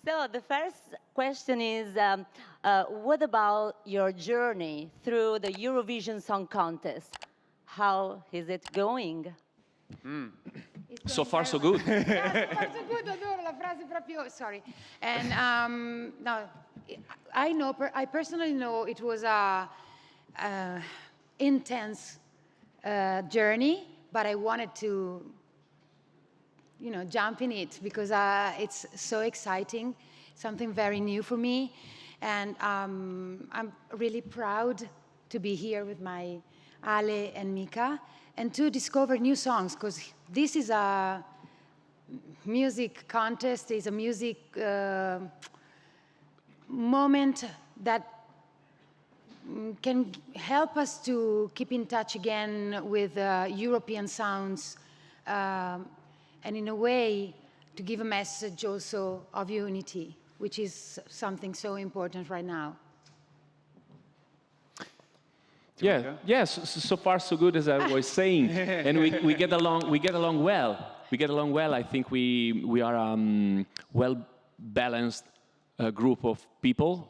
So the first question is, what about your journey through the Eurovision Song Contest? How is it going? So far, so good. Yeah, so far so good, adoro la frase proprio, sorry. And no, I personally know it was a intense journey, but I wanted to, jump in it because it's so exciting, something very new for me. And I'm really proud to be here with my Ale and Mika and to discover new songs, because this is a music contest, is a music moment that can help us to keep in touch again with European sounds, and in a way to give a message also of unity, which is something so important right now. Yeah, yes. So far, so good, as I was saying, and we get along. We get along well. We get along well. I think we are well balanced group of people.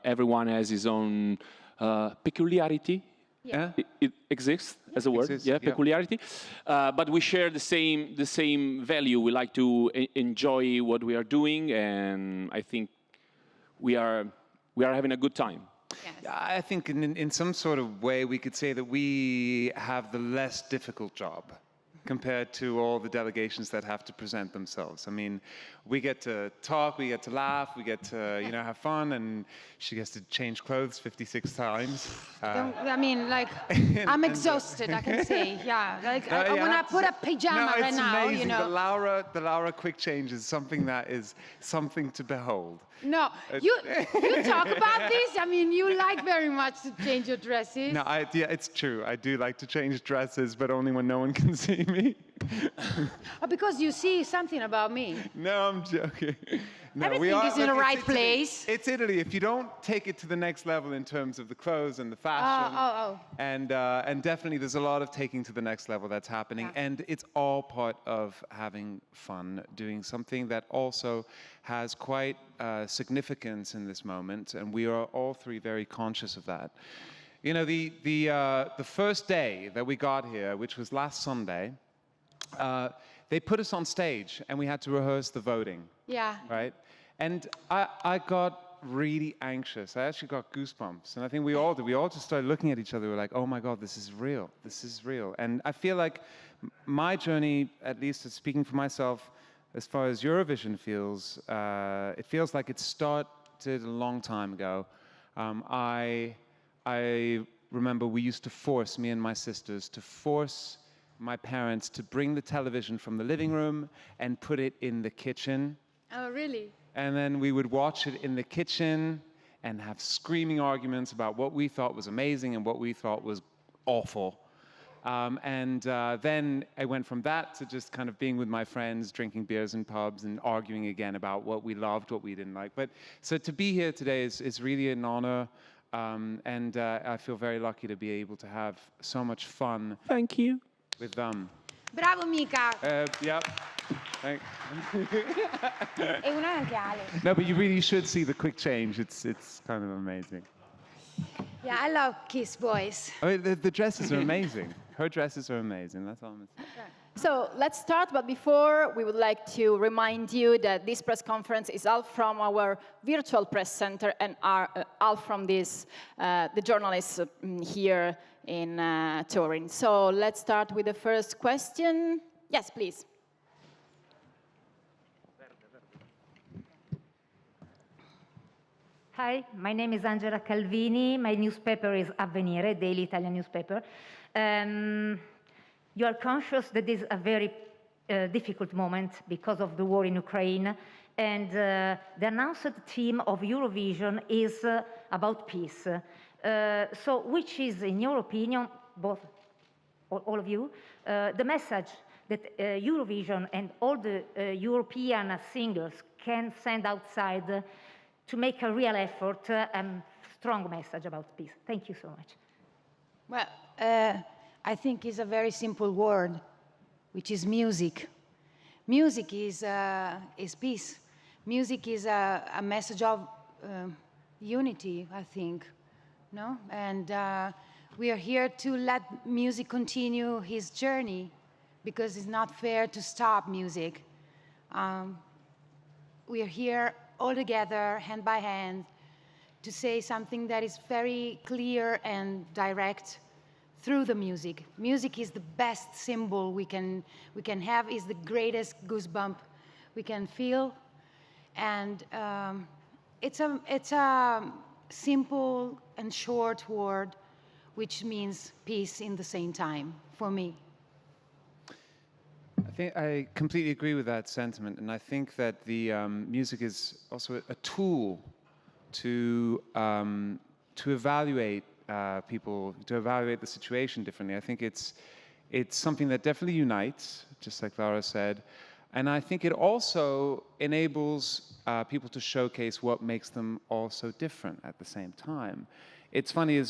Everyone has his own peculiarity. Yeah. It exists as a word. Peculiarity. But we share the same value. We like to enjoy what we are doing, and I think we are having a good time. Yes. I think in some sort of way we could say that we have the less difficult job compared to all the delegations that have to present themselves. I mean, we get to talk, we get to laugh, we get to have fun, and she gets to change clothes 56 times. I mean, like, I'm exhausted, I can say. Yeah, like, when I put a pajama right now, amazing. The Laura quick change is something that is something to behold. No, you talk about this. I mean, you like very much to change your dresses. No, it's true. I do like to change dresses, but only when no one can see me. Oh, because you see something about me. No, I'm joking. No, Everything is in the right place. It's Italy. If you don't take it to the next level in terms of the clothes and the fashion, and definitely there's a lot of taking to the next level that's happening, and it's all part of having fun, doing something that also has quite significance in this moment, and we are all three very conscious of that. The first day that we got here, which was last Sunday, they put us on stage and we had to rehearse the voting. Yeah. Right? And I got really anxious. I actually got goosebumps. And I think we all did. We all just started looking at each other. We were like, oh my God, this is real. This is real. And I feel like my journey, at least speaking for myself, as far as Eurovision feels, it feels like it started a long time ago. I remember we used to force, me and my sisters, to force my parents to bring the television from the living room and put it in the kitchen. Oh, really? And then we would watch it in the kitchen and have screaming arguments about what we thought was amazing and what we thought was awful. Then I went from that to just kind of being with my friends, drinking beers in pubs and arguing again about what we loved, what we didn't like. So to be here today is really an honor. I feel very lucky to be able to have so much fun. Thank you. With them. Bravo, Mika. Yep. E una anche Ale. No, but you really should see the quick change. It's kind of amazing. Yeah, I love Kiss Boys. I mean, the dresses are amazing. Her dresses are amazing. That's all I'm saying. So let's start, but before, we would like to remind you that this press conference is all from our virtual press center and all from the journalists here in Turin. So let's start with the first question. Yes, please. Hi, my name is Angela Calvini. My newspaper is Avvenire, daily Italian newspaper. You are conscious that this is a very difficult moment because of the war in Ukraine, and the announced theme of Eurovision is about peace. So which is, in your opinion, all of you, the message that Eurovision and all the European singers can send outside to make a real effort and strong message about peace? Thank you so much. Well, I think it's a very simple word, which is music. Music is peace. music is a message of unity, I think, no? And we are here to let music continue his journey, because it's not fair to stop music. We are here all together, hand by hand, to say something that is very clear and direct through the music. Music is the best symbol we can have, is the greatest goosebump we can feel. And it's a simple and short word, which means peace in the same time, for me. I think I completely agree with that sentiment, and I think that the music is also a tool to evaluate people, to evaluate the situation differently. I think it's something that definitely unites, just like Laura said, and I think it also enables people to showcase what makes them all so different at the same time. It's funny,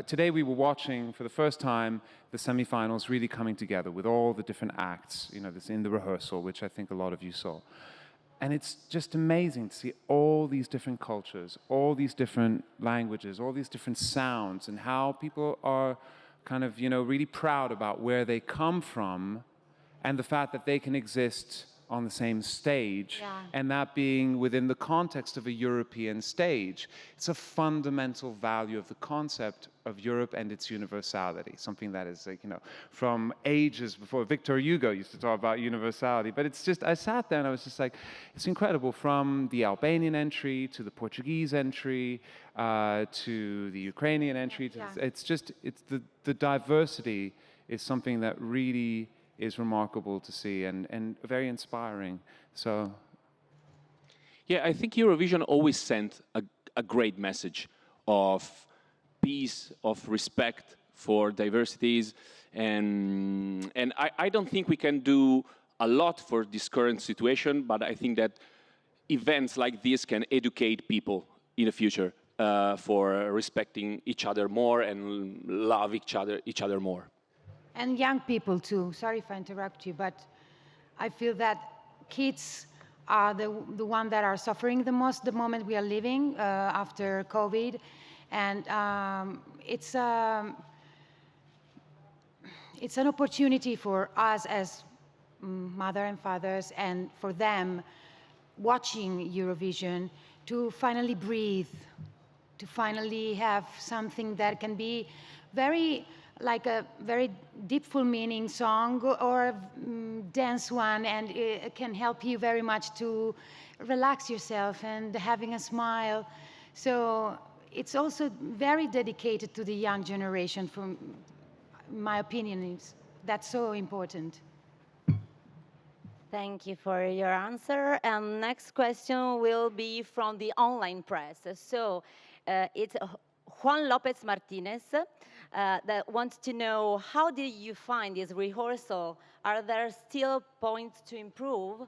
today we were watching for the first time the semifinals really coming together with all the different acts, this in the rehearsal, which I think a lot of you saw. And it's just amazing to see all these different cultures, all these different languages, all these different sounds, and how people are kind of, really proud about where they come from and the fact that they can exist on the same stage, and that being within the context of a European stage. It's a fundamental value of the concept of Europe and its universality, something that is, from ages before. Victor Hugo used to talk about universality, but it's just, I sat there and I was just like, it's incredible, from the Albanian entry to the Portuguese entry to the Ukrainian entry. It's the diversity is something that really is remarkable to see and very inspiring. So, yeah, I think Eurovision always sent a great message of peace, of respect for diversities, and I don't think we can do a lot for this current situation, but I think that events like this can educate people in the future for respecting each other more and love each other more. And young people too. Sorry if I interrupt you, but I feel that kids are the ones that are suffering the most the moment we are living after COVID. And it's an opportunity for us as mother and fathers, and for them watching Eurovision, to finally breathe, to finally have something that can be like a very deep, full meaning song or a dance one, and it can help you very much to relax yourself and having a smile. So it's also very dedicated to the young generation, from my opinion. That's so important. Thank you for your answer. And next question will be from the online press. So it's Juan Lopez Martinez that wants to know, how did you find this rehearsal? Are there still points to improve?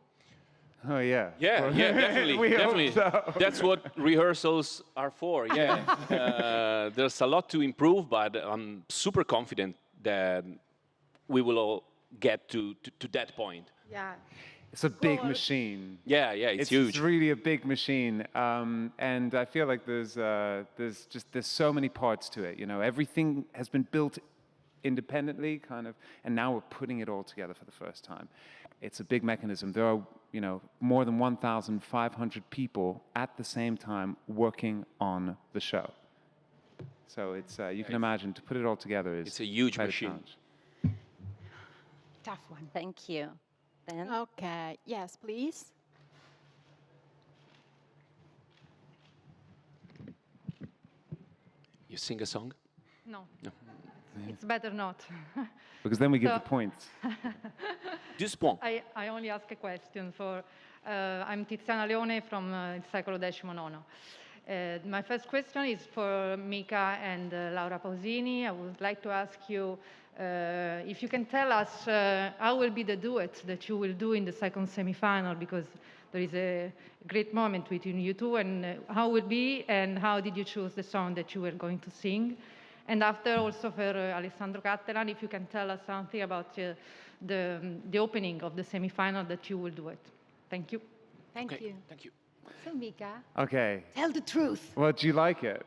oh yeah. Yeah, definitely, definitely. So. That's what rehearsals are for. Yeah, there's a lot to improve, but I'm super confident that we will all get to that point. Yeah. It's a big machine. Yeah, it's huge. It's really a big machine, and I feel like there's so many parts to it. Everything has been built independently, kind of, and now we're putting it all together for the first time. It's a big mechanism. There are, more than 1,500 people at the same time working on the show. So it's you can imagine, to put it all together is it's a huge quite machine. a challenge. Tough one. Thank you. Ben? Okay, yes, please. You sing a song? No, No. it's better not. Because then we give So- the points. 10 points. I only ask a question for, I'm Tiziana Leone from Il Secolo XIX. My first question is for Mika and Laura Pausini. I would like to ask you if you can tell us how will be the duet that you will do in the second semifinal, because there is a great moment between you two, and how will be, and how did you choose the song that you were going to sing? And after, also for Alessandro Cattelan, if you can tell us something about the opening of the semifinal that you will do it. Thank you. Thank Okay, you. thank you. So Mika, Okay. tell the truth. Well, do you like it?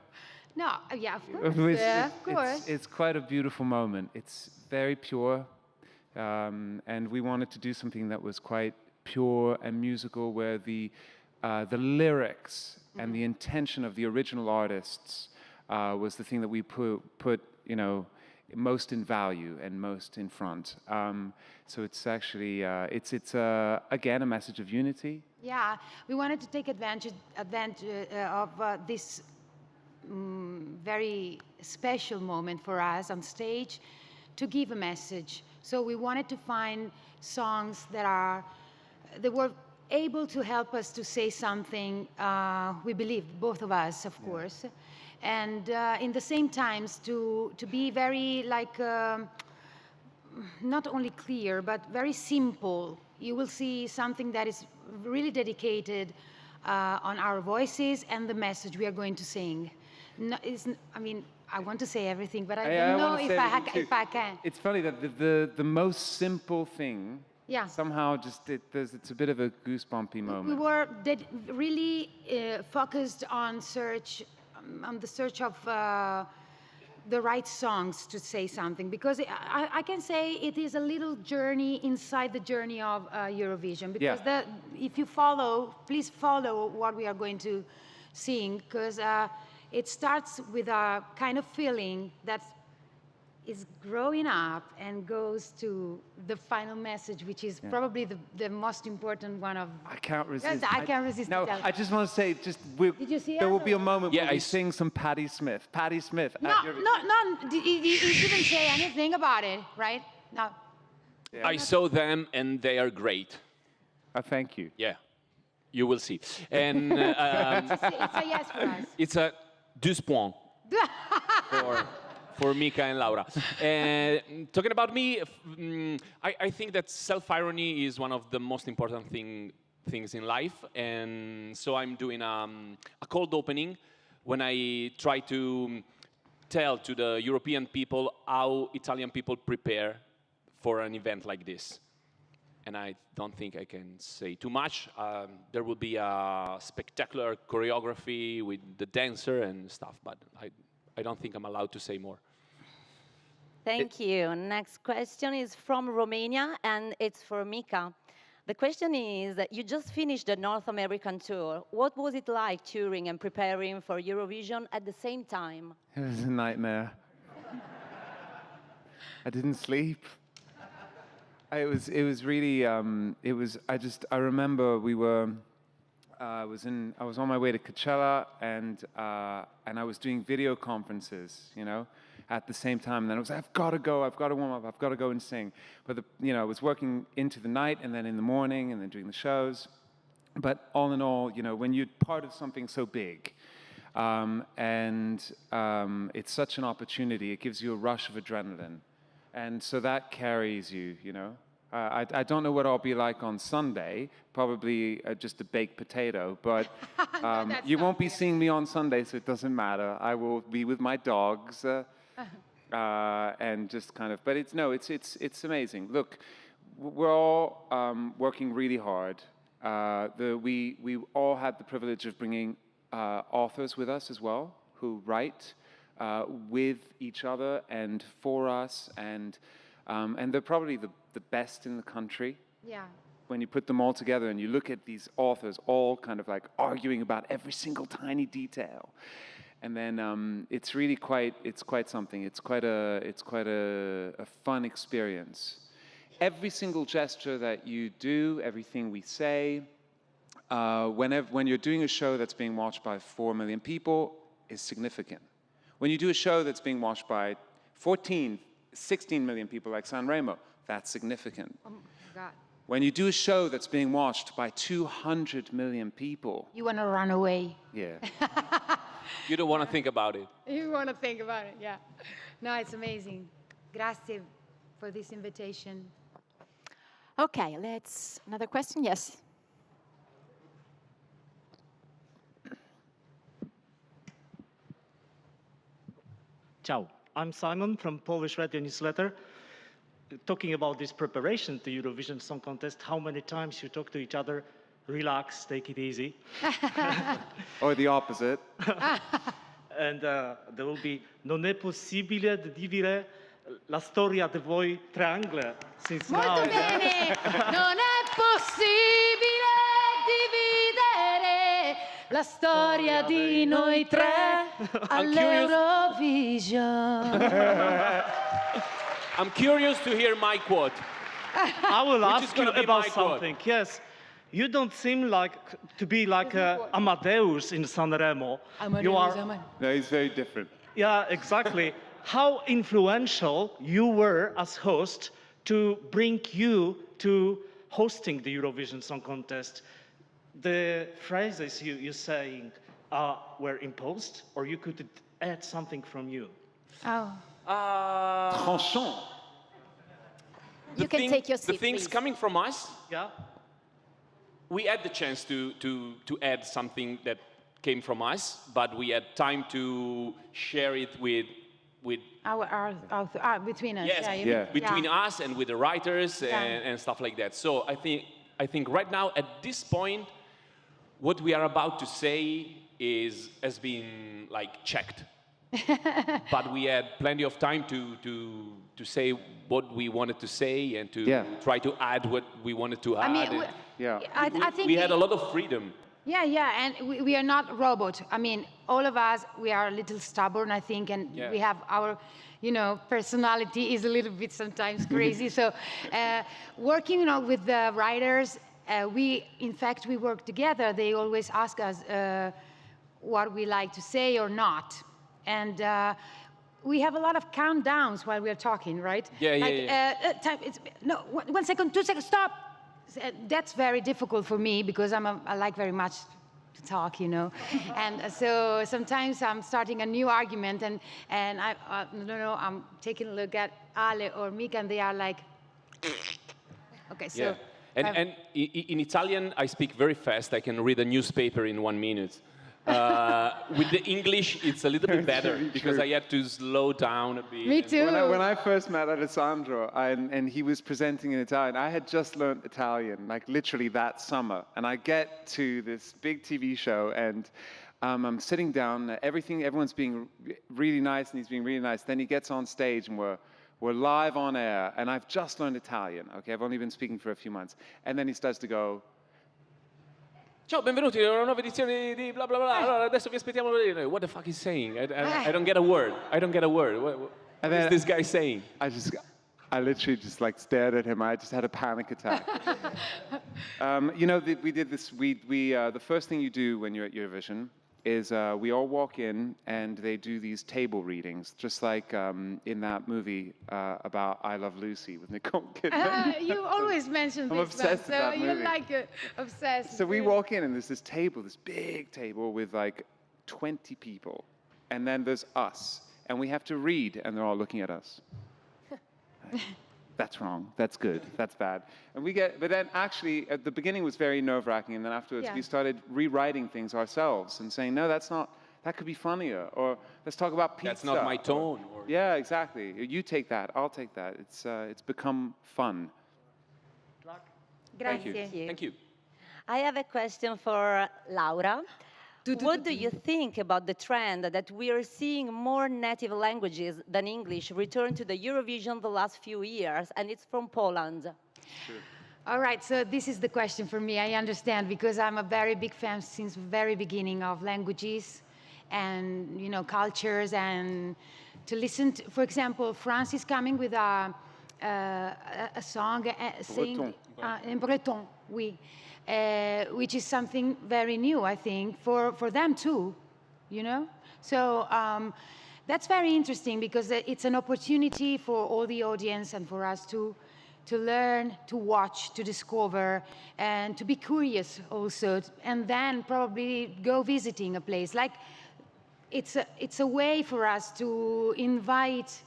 No, yeah, of course. It's- Yeah, of course. It's quite a beautiful moment. It's very pure, and we wanted to do something that was quite pure and musical, where the lyrics and the intention of the original artists was the thing that we put most in value and most in front. So it's actually it's again a message of unity. Yeah, we wanted to take advantage of this very special moment for us on stage to give a message. So we wanted to find songs that were able to help us to say something we believe, both of us, of course, and in the same times to be very not only clear but very simple. You will see something that is really dedicated on our voices and the message we are going to sing. No, I mean, I want to say everything, but I don't know if I can. It's funny that the most simple thing, Yeah. somehow just it's a bit of a goosebumpy moment. We were really focused on the search of the right songs to say something, because I can say it is a little journey inside the journey of Eurovision, because if you please follow what we are going to sing, because it starts with a kind of feeling that is growing up and goes to the final message, which is probably the most important one of... I can't resist. Yes, I can't resist. No, I just want to say, Did you see there it? will be a moment where I we sing some Patti Smith. Patti Smith. No, you didn't say anything about it, right? No. I saw them and they are great. Thank you. Yeah, you will see. And It's a yes for us. it's a 2 points for Mika and Laura. Talking about me, I think that self-irony is one of the most important things in life. And so I'm doing a cold opening when I try to tell to the European people how Italian people prepare for an event like this. And I don't think I can say too much. There will be a spectacular choreography with the dancer and stuff, but I don't think I'm allowed to say more. Thank you. Next question is from Romania, and it's for Mika. The question is that you just finished the North American tour. What was it like touring and preparing for Eurovision at the same time? It was a nightmare. I didn't sleep. It was really. I remember we were. I was on my way to Coachella, and I was doing video conferences, at the same time. And then I was like, I've got to go. I've got to warm up. I've got to go and sing. But I was working into the night, and then in the morning, and then doing the shows. But all in all, when you're part of something so big, it's such an opportunity. It gives you a rush of adrenaline, and so that carries you. I don't know what I'll be like on Sunday, probably just a baked potato, but you won't be seeing me on Sunday, so it doesn't matter. I will be with my dogs and just kind of, but it's amazing. Look, we're all working really hard. We all had the privilege of bringing authors with us as well, who write with each other and for us, and they're probably the best in the country. Yeah. When you put them all together and you look at these authors all kind of like arguing about every single tiny detail, and then it's really quite something. It's quite a fun experience. Every single gesture that you do, everything we say, when you're doing a show that's being watched by 4 million people, is significant. When you do a show that's being watched by 16 million people like Sanremo, that's significant. Oh, God. When you do a show that's being watched by 200 million people... You want to run away. Yeah. You don't want to think about it. You want to think about it, yeah. No, it's amazing. Grazie for this invitation. Okay, another question, yes. Ciao, I'm Simon from Polish Radio Newsletter. Talking about this preparation to Eurovision Song Contest, how many times you talk to each other relax, take it easy. Or the opposite. And there will be non è possibile dividere la storia di voi triangoli. Since Molto now, bene! Non è possibile dividere la storia di noi tre all'Eurovision. I'm curious to hear my quote. I will Which is ask you gonna be about my quote. something. Yes, you don't seem to be like Amadeus in Sanremo. You are, No, he's very different. yeah, exactly. How influential you were as host to bring you to hosting the Eurovision Song Contest. The phrases you're saying were imposed, or you could add something from you. Oh. Tranchant. You can take your The seat, things please. coming from us, Yeah? we had the chance to add something that came from us, but we had time to share it with Between us. yes, you mean? between us and with the writers Yeah. and stuff like that. So I think right now at this point, what we are about to say has been like checked. But we had plenty of time to say what we wanted to say and to try to add what we wanted to add. I mean, I think we had a lot of freedom. Yeah, and we are not robot. I mean, all of us, we are a little stubborn, I think, and we have our, personality is a little bit sometimes crazy. So working, with the writers, in fact, we work together. They always ask us what we like to say or not. And we have a lot of countdowns while we are talking, right? Time, no, 1 second, 2 seconds, stop. That's very difficult for me because I like very much to talk, and so sometimes I'm starting a new argument and I'm taking a look at Ale or Mika and they are like, okay, so. Yeah. And in Italian, I speak very fast. I can read a newspaper in 1 minute. With the English, it's a little bit better because I had to slow down a bit. Me too. When I first met Alessandro and he was presenting in Italian, I had just learned Italian, like literally that summer. And I get to this big TV show and I'm sitting down, everyone's being really nice and he's being really nice. Then he gets on stage and we're live on air and I've just learned Italian. Okay, I've only been speaking for a few months. And then he starts to go, ciao, benvenuti a una nuova edizione di bla bla bla. Allora, adesso vi aspettiamo. What the fuck is saying? I don't get a word. I don't get a word. What is this guy saying? I literally just like stared at him. I just had a panic attack. We did this. The first thing you do when you're at Eurovision is we all walk in and they do these table readings, just like in that movie about I Love Lucy with Nicole Kidman. You always mention I'm this, obsessed with so that you movie. like obsessed. So we walk in and there's this table, this big table with like 20 people, and then there's us, and we have to read, and they're all looking at us. That's wrong. That's good. That's bad. And but then actually at the beginning was very nerve-wracking, and then afterwards we started rewriting things ourselves and saying, no, that could be funnier, or let's talk about pizza. That's not my tone. Yeah, exactly. You take that. I'll take that. It's become fun. Grazie. Thank you. I have a question for Laura. What do you think about the trend that we are seeing more native languages than English return to the Eurovision the last few years? And it's from Poland. Sure. All right, so this is the question for me. I understand because I'm a very big fan since the very beginning of languages and cultures, and to listen to, for example, France is coming with a song saying in Breton, oui. Which is something very new, I think, for them too, So that's very interesting because it's an opportunity for all the audience and for us to learn, to watch, to discover, and to be curious also, and then probably go visiting a place. Like, it's a way for us to invite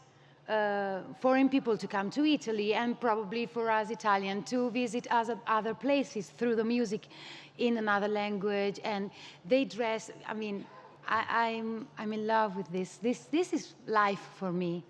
foreign people to come to Italy, and probably for us Italian to visit other places through the music in another language, and they dress. I mean, I'm in love with this. This is life for me.